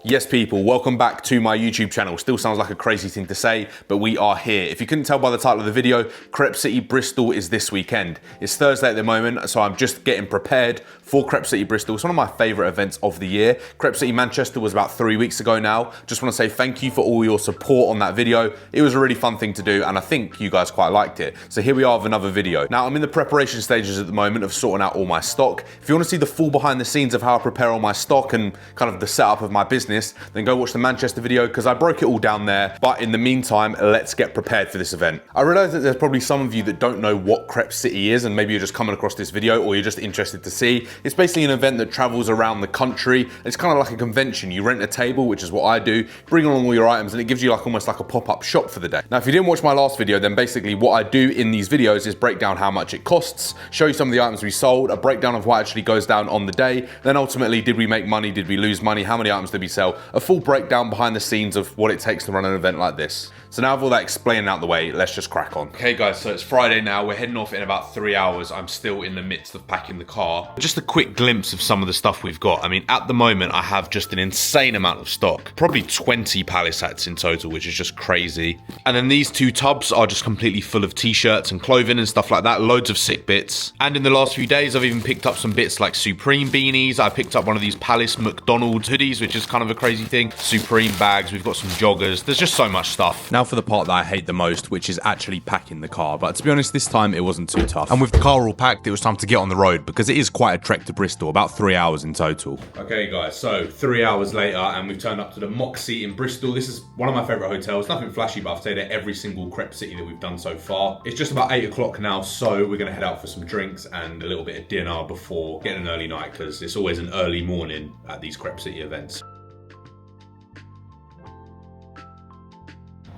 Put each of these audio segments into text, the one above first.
Yes, people, welcome back to my YouTube channel. Still sounds like a crazy thing to say, but we are here. If you couldn't tell by the title of the video, Crepe City Bristol is this weekend. It's Thursday at the moment, so I'm just getting prepared for Crepe City Bristol. It's one of my favorite events of the year. Crepe City Manchester was about 3 weeks ago now. Just want to say thank you for all your support on that video. It was a really fun thing to do, and I think you guys quite liked it. So here we are with another video. Now, I'm in the preparation stages at the moment of sorting out all my stock. If you want to see the full behind the scenes of how I prepare all my stock and kind of the setup of my business, then go watch the Manchester video because I broke it all down there. But in the meantime, let's get prepared for this event. I realize that there's probably some of you that don't know what Crepe City is, and maybe you're just coming across this video or you're just interested to see. It's basically an event that travels around the country. It's kind of like a convention. You rent a table, which is what I do, bring along all your items, and it gives you like almost like a pop-up shop for the day. Now, if you didn't watch my last video, then basically what I do in these videos is break down how much it costs, show you some of the items we sold, a breakdown of what actually goes down on the day, then ultimately, did we make money, did we lose money, how many items did we sell, a full breakdown behind the scenes of what it takes to run an event like this. So now with all that explaining out the way, let's just crack on. Okay guys, so it's Friday now, we're heading off in about 3 hours. I'm still in the midst of packing the car. Just a quick glimpse of some of the stuff we've got. I mean, at the moment, I have just an insane amount of stock. Probably 20 palace hats in total, which is just crazy. And then these two tubs are just completely full of t-shirts and clothing and stuff like that, loads of sick bits. And in the last few days, I've even picked up some bits like Supreme beanies. I picked up one of these Palace McDonald's hoodies, which is kind of a crazy thing. Supreme bags, we've got some joggers. There's just so much stuff. Now for the part that I hate the most, which is actually packing the car. But to be honest, this time it wasn't too tough. And with the car all packed, it was time to get on the road because it is quite a trek to Bristol, about 3 hours in total. Okay guys, so 3 hours later and we've turned up to the Moxie in Bristol. This is one of my favorite hotels. Nothing flashy, but I've stayed at every single Crepe City that we've done so far. It's just about 8 o'clock now, so we're gonna head out for some drinks and a little bit of dinner before getting an early night because it's always an early morning at these Crepe City events.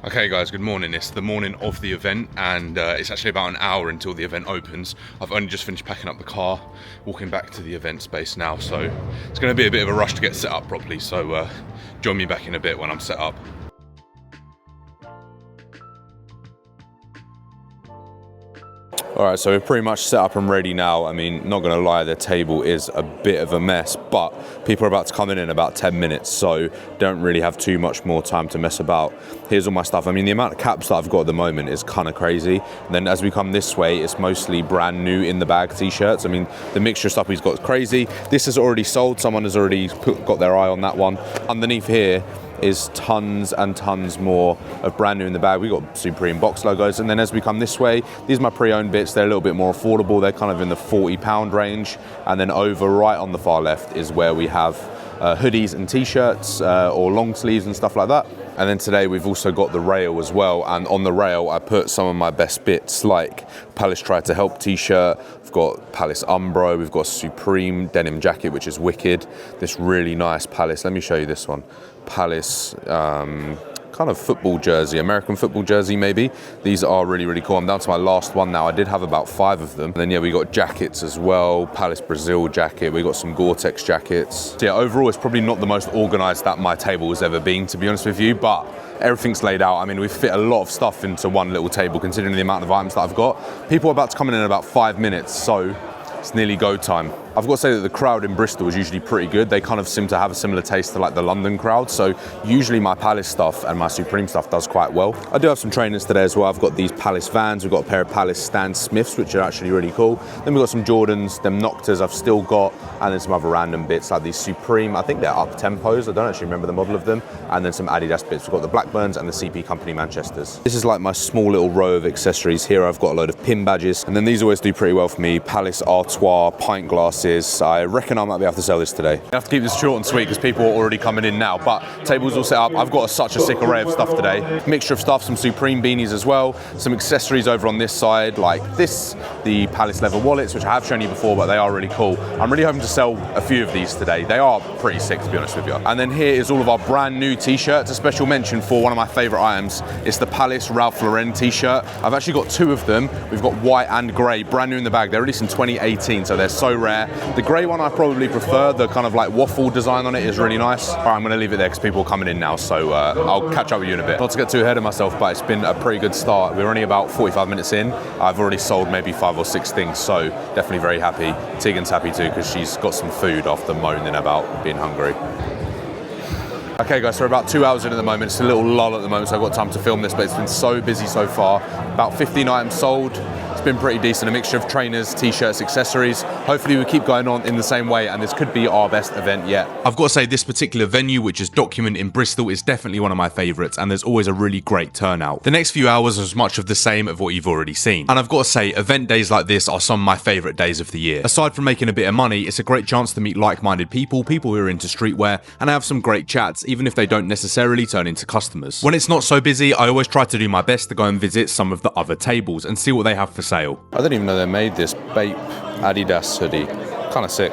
Okay guys, good morning. It's the morning of the event and it's actually about an hour until the event opens. I've only just finished packing up the car, walking back to the event space now, so it's going to be a bit of a rush to get set up properly, so join me back in a bit when I'm set up. Alright, so we're pretty much set up and ready now. I mean, not gonna lie, the table is a bit of a mess, but people are about to come in about 10 minutes, so don't really have too much more time to mess about. Here's all my stuff. I mean, the amount of caps that I've got at the moment is kind of crazy. And then as we come this way, it's mostly brand new in the bag t-shirts. I mean, the mixture of stuff we've got is crazy. This is already sold. Someone has already got their eye on that one. Underneath here is tons and tons more of brand new in the bag. We got Supreme box logos, and then as we come this way, these are my pre-owned bits. They're a little bit more affordable. They're kind of in the £40 range, and then over right on the far left is where we have hoodies and t-shirts or long sleeves and stuff like that. And then today we've also got the rail as well, and on the rail I put some of my best bits like Palace Try to Help t-shirt, we've got Palace Umbro, we've got Supreme denim jacket which is wicked, this really nice Palace, let me show you this one, Palace kind of football jersey, American football jersey maybe. These are really, really cool. I'm down to my last one now. I did have about 5 of them. And then yeah, we got jackets as well, Palace Brazil jacket, we got some Gore-Tex jackets. So yeah, overall it's probably not the most organized that my table has ever been, to be honest with you, but everything's laid out. I mean, we've fit a lot of stuff into one little table considering the amount of items that I've got. People are about to come in about 5 minutes, so it's nearly go time. I've got to say that the crowd in Bristol is usually pretty good. They kind of seem to have a similar taste to like the London crowd. So usually my Palace stuff and my Supreme stuff does quite well. I do have some trainers today as well. I've got these Palace Vans. We've got a pair of Palace Stan Smiths, which are actually really cool. Then we've got some Jordans, them Noctas I've still got, and then some other random bits like these Supreme. I think they're up tempos. I don't actually remember the model of them. And then some Adidas bits. We've got the Blackburns and the CP Company Manchesters. This is like my small little row of accessories. Here I've got a load of pin badges. And then these always do pretty well for me. Palace Artois, pint glasses. I reckon I might be able to sell this today. I have to keep this short and sweet because people are already coming in now, but tables all set up. I've got such a sick array of stuff today. Mixture of stuff, some Supreme beanies as well, some accessories over on this side like this, the Palace leather wallets, which I have shown you before, but they are really cool. I'm really hoping to sell a few of these today. They are pretty sick, to be honest with you. And then here is all of our brand new t-shirts. A special mention for one of my favorite items. It's the Palace Ralph Lauren t-shirt. I've actually got 2 of them. We've got white and grey, brand new in the bag. They're released in 2018, so they're so rare. The grey one I probably prefer. The kind of like waffle design on it is really nice. All right, I'm gonna leave it there because people are coming in now, so I'll catch up with you in a bit. Not to get too ahead of myself, but it's been a pretty good start. We're only about 45 minutes in. I've already sold maybe 5 or 6 things, so definitely very happy. Tegan's happy too because she's got some food after moaning about being hungry. Okay guys, so we're about 2 hours in at the moment. It's a little lull at the moment, so I've got time to film this, but it's been so busy so far. About 15 items sold. It's been pretty decent, a mixture of trainers, t-shirts, accessories. Hopefully we keep going on in the same way, and this could be our best event yet. I've got to say, this particular venue, which is Document in Bristol, is definitely one of my favourites, and there's always a really great turnout. The next few hours is much of the same of what you've already seen. And I've got to say, event days like this are some of my favourite days of the year. Aside from making a bit of money, it's a great chance to meet like-minded people who are into streetwear, and have some great chats, even if they don't necessarily turn into customers. When it's not so busy, I always try to do my best to go and visit some of the other tables and see what they have for sale. I didn't even know they made this Bape Adidas hoodie. Kind of sick.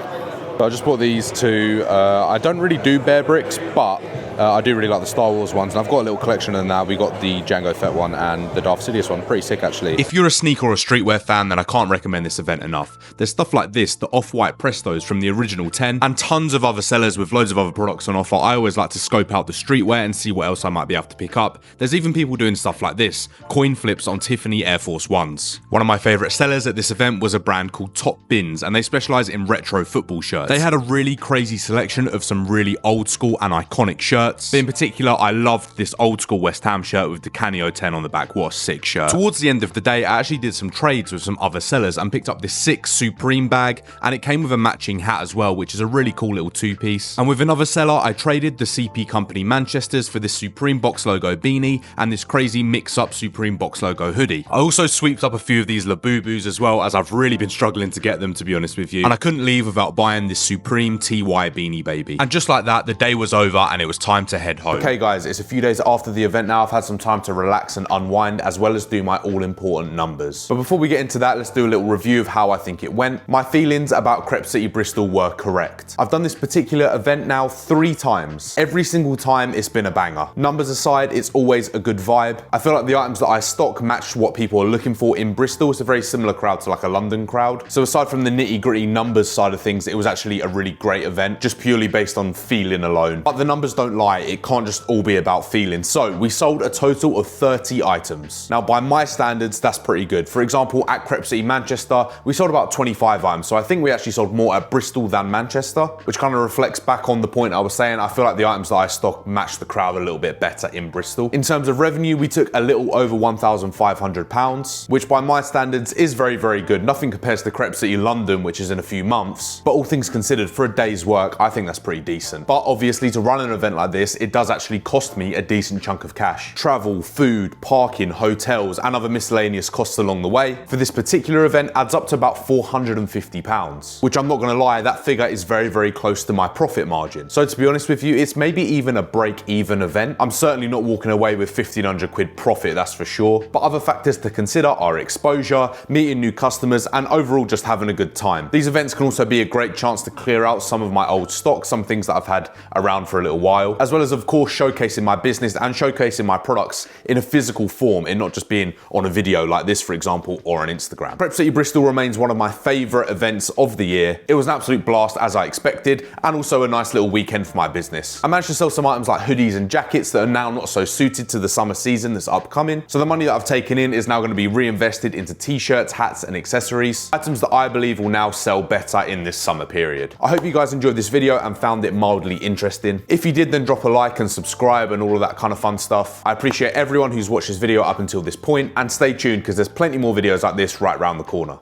But I just bought these two. I don't really do Bear Bricks, but I do really like the Star Wars ones, and I've got a little collection of them now. We got the Jango Fett one and the Darth Sidious one. Pretty sick, actually. If you're a sneaker or a streetwear fan, then I can't recommend this event enough. There's stuff like this, the off-white Prestos from the original 10, and tons of other sellers with loads of other products on offer. I always like to scope out the streetwear and see what else I might be able to pick up. There's even people doing stuff like this, coin flips on Tiffany Air Force Ones. One of my favourite sellers at this event was a brand called Top Bins, and they specialise in retro football shirts. They had a really crazy selection of some really old school and iconic shirts. But in particular, I loved this old school West Ham shirt with the Canio 10 on the back. What a sick shirt. Towards the end of the day, I actually did some trades with some other sellers and picked up this sick Supreme bag, and it came with a matching hat as well, which is a really cool little two-piece. And with another seller, I traded the CP Company Manchesters for this Supreme box logo beanie and this crazy mix-up Supreme box logo hoodie. I also sweeped up a few of these Labubus as well, as I've really been struggling to get them, to be honest with you. And I couldn't leave without buying this Supreme TY beanie baby. And just like that, the day was over and it was time to head home. Okay guys, it's a few days after the event now. I've had some time to relax and unwind, as well as do my all-important numbers. But before we get into that, let's do a little review of how I think it went. My feelings about Crepe City Bristol were correct. I've done this particular event now 3 times. Every single time it's been a banger. Numbers aside, it's always a good vibe. I feel like the items that I stock match what people are looking for in Bristol. It's a very similar crowd to like a London crowd. So aside from the nitty-gritty numbers side of things, it was actually a really great event, just purely based on feeling alone. But the numbers don't lie, it can't just all be about feeling. So we sold a total of 30 items. Now by my standards, that's pretty good. For example, at Crepe City Manchester, we sold about 25 items. So I think we actually sold more at Bristol than Manchester, which kind of reflects back on the point I was saying. I feel like the items that I stock match the crowd a little bit better in Bristol. In terms of revenue, we took a little over £1,500, which by my standards is very, very good. Nothing compares to Crepe City London, which is in a few months. But all things considered, for a day's work, I think that's pretty decent. But obviously, to run an event like this, it does actually cost me a decent chunk of cash. Travel, food, parking, hotels, and other miscellaneous costs along the way for this particular event adds up to about £450, which I'm not gonna lie, that figure is very, very close to my profit margin. So to be honest with you, it's maybe even a break-even event. I'm certainly not walking away with 1,500 quid profit, that's for sure. But other factors to consider are exposure, meeting new customers, and overall just having a good time. These events can also be a great chance to clear out some of my old stock, some things that I've had around for a little while, as well as of course showcasing my business and showcasing my products in a physical form, and not just being on a video like this, for example, or on Instagram. Crepe City Bristol remains one of my favourite events of the year. It was an absolute blast as I expected, and also a nice little weekend for my business. I managed to sell some items like hoodies and jackets that are now not so suited to the summer season that's upcoming. So the money that I've taken in is now going to be reinvested into t-shirts, hats, and accessories. Items that I believe will now sell better in this summer period. I hope you guys enjoyed this video and found it mildly interesting. If you did, then drop a like and subscribe and all of that kind of fun stuff. I appreciate everyone who's watched this video up until this point, and stay tuned because there's plenty more videos like this right around the corner.